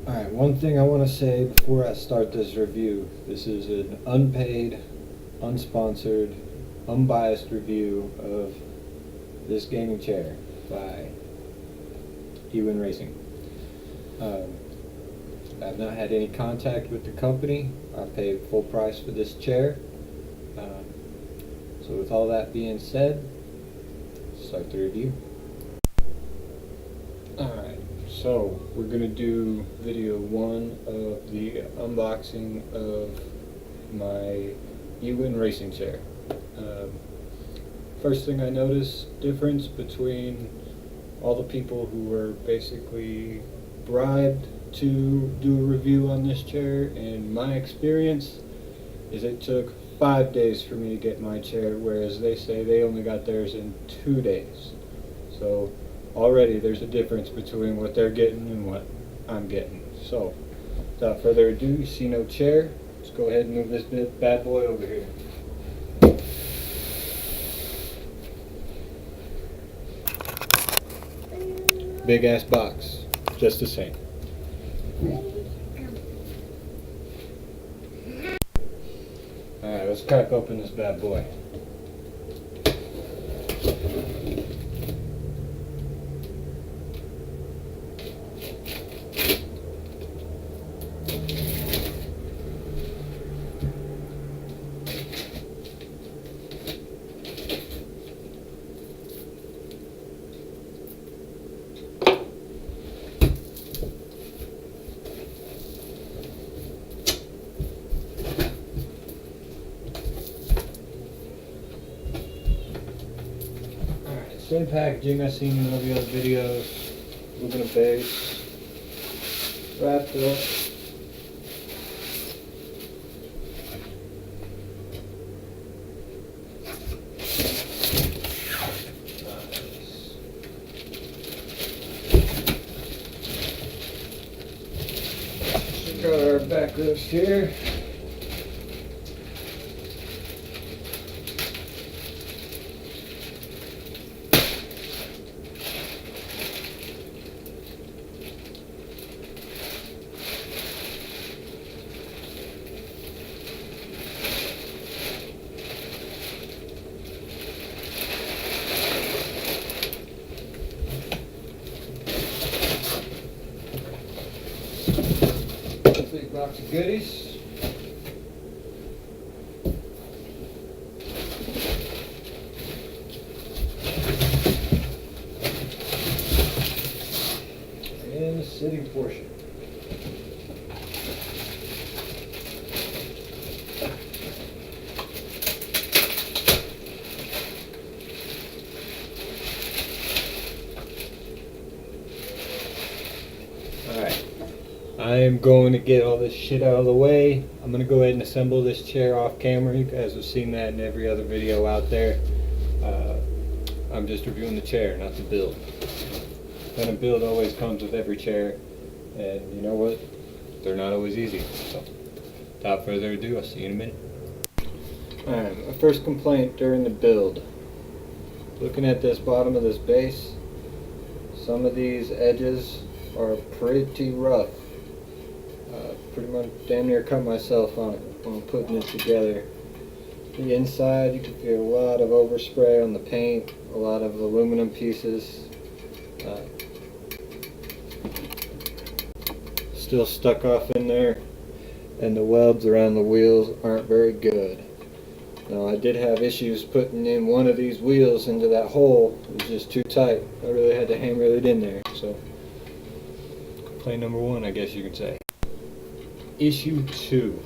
Alright, one thing I want to say before I start this review. This is an unpaid, unsponsored, unbiased review of this gaming chair by Ewin Racing. I've not had any contact with the company. I paid full price for this chair. So with all that being said, start the review. Alright, so we're going to do video 1 of the unboxing of my Ewin racing chair. First thing I noticed, difference between all the people who were basically bribed to do a review on this chair and my experience is it took 5 days for me to get my chair, whereas they say they only got theirs in 2 days. So already there's a difference between what they're getting and what I'm getting. So without further ado, you see no chair, let's go ahead and move this bad boy over here. Big ass box, just the same. Alright, let's crack open this bad boy. Same packaging I've seen in all the other videos. Aluminum base, wrapped up. Check out our backrest here. Big box of goodies. And the sitting portion. Alright. I am going to get all this shit out of the way. I'm going to go ahead and assemble this chair off camera. You guys have seen that in every other video out there. I'm just reviewing the chair, not the build. Then a build always comes with every chair, and you know what? They're not always easy. So, without further ado, I'll see you in a minute. Alright, my first complaint during the build. Looking at this bottom of this base, some of these edges are pretty rough. Pretty much damn near cut myself on it when putting it together. The inside, you can feel a lot of overspray on the paint, a lot of aluminum pieces. Still stuck off in there, and the welds around the wheels aren't very good. Now, I did have issues putting in one of these wheels into that hole. It was just too tight. I really had to hammer it in there. So, complaint number 1, I guess you could say. Issue 2.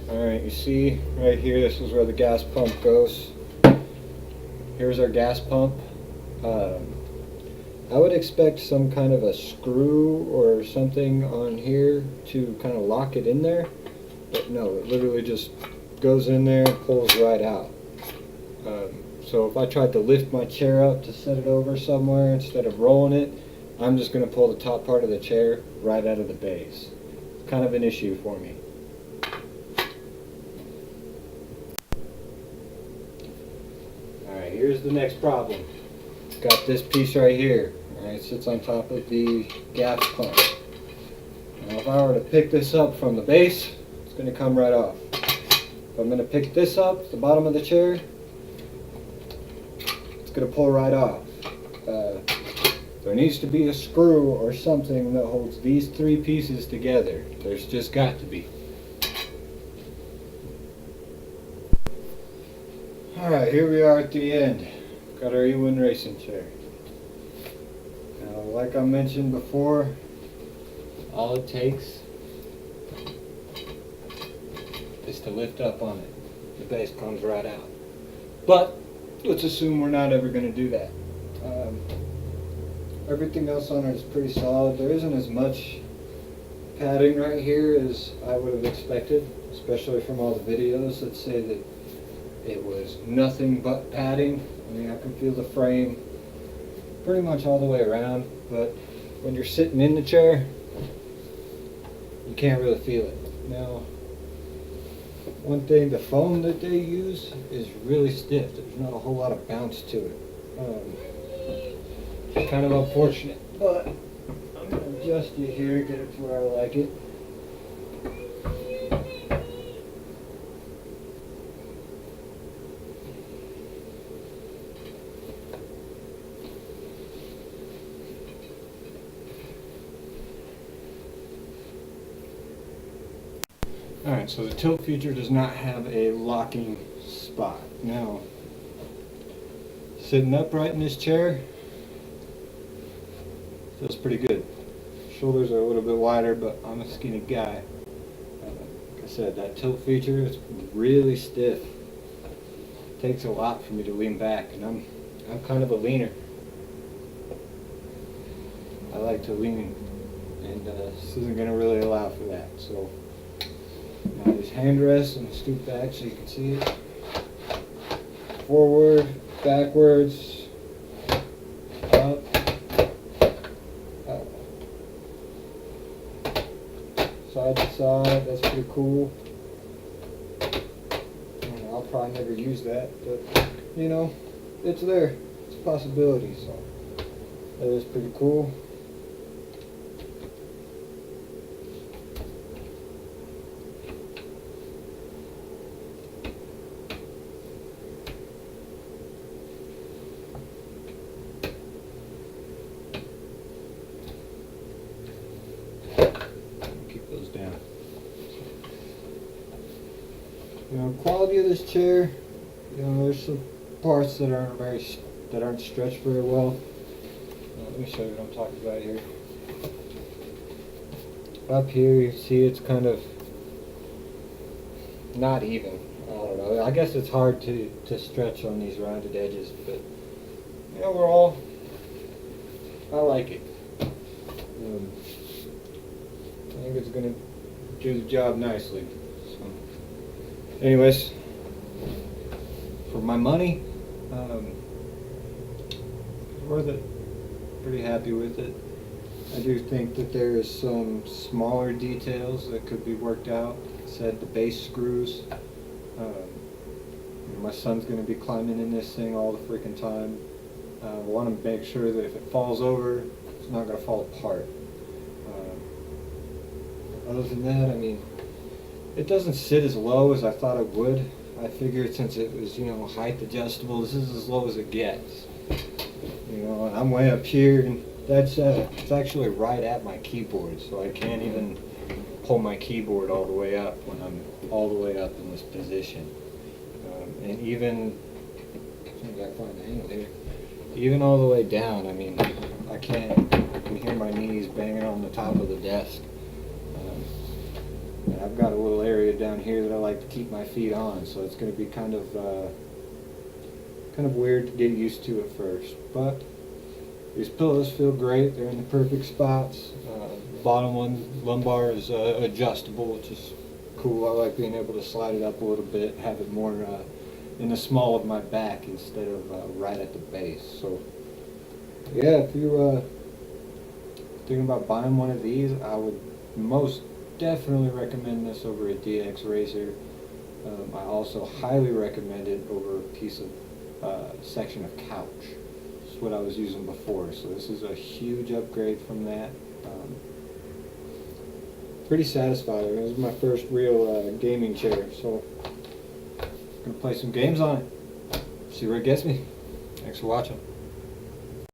Alright, you see right here, this is where the gas pump goes. Here's our gas pump. I would expect some kind of a screw or something on here to kind of lock it in there. But no, it literally just goes in there and pulls right out. So if I tried to lift my chair up to set it over somewhere instead of rolling it, I'm just going to pull the top part of the chair right out of the base. Kind of an issue for me. Alright, here's the next problem. Got this piece right here. Alright, it sits on top of the gas pump. Now if I were to pick this up from the base, it's going to come right off. If I'm going to pick this up, the bottom of the chair, it's going to pull right off. There needs to be a screw or something that holds these three pieces together. There's just got to be. Alright, here we are at the end. Got our Ewin racing chair. Now, like I mentioned before, all it takes is to lift up on it. The base comes right out. But let's assume we're not ever going to do that. Everything else on it is pretty solid. There isn't as much padding right here as I would have expected, especially from all the videos that say that it was nothing but padding. I mean, I can feel the frame pretty much all the way around, but when you're sitting in the chair, you can't really feel it. Now, one thing, the foam that they use is really stiff. There's not a whole lot of bounce to it. It's kind of unfortunate, but I'm going to adjust it here, get it to where I like it. Alright, so the tilt feature does not have a locking spot. Now, sitting upright in this chair feels pretty good. Shoulders are a little bit wider, but I'm a skinny guy. Like I said, that tilt feature is really stiff. It takes a lot for me to lean back, and I'm kind of a leaner. I like to lean, and this isn't going to really allow for that. So now these hand rests and scoot back so you can see it. Forward, backwards, up, side to side. That's pretty cool. I'll probably never use that, but you know, it's there. It's a possibility, so that is pretty cool. You know, quality of this chair, you know, there's some parts that aren't stretched very well. Let me show you what I'm talking about here. Up here, you see it's kind of not even. I don't know. I guess it's hard to stretch on these rounded edges, but you know, overall, I like it. I think it's going to do the job nicely. Anyways, for my money, worth it. Pretty happy with it. I do think that there is some smaller details that could be worked out. Like I said, the base screws. My son's going to be climbing in this thing all the freaking time. I want to make sure that if it falls over, it's not going to fall apart. Other than that, I mean, it doesn't sit as low as I thought it would. I figured since it was, you know, height adjustable, this is as low as it gets. You know, and I'm way up here, and that's it's actually right at my keyboard, so I can't even pull my keyboard all the way up when I'm all the way up in this position. And even, I think I find the angle here. Even all the way down, I mean, I can hear my knees banging on the top of the desk. And I've got a little area down here that I like to keep my feet on, so it's going to be kind of weird to get used to at first. But these pillows feel great. They're in the perfect spots. The bottom one, lumbar, is adjustable, which is cool. I like being able to slide it up a little bit, have it more in the small of my back instead of right at the base. So yeah, if you're thinking about buying one of these, I would most definitely recommend this over a DX Racer. I also highly recommend it over a piece of section of couch. This is what I was using before, so this is a huge upgrade from that. pretty satisfied. This is my first real gaming chair, so I'm gonna play some games on it. See where it gets me. Thanks for watching.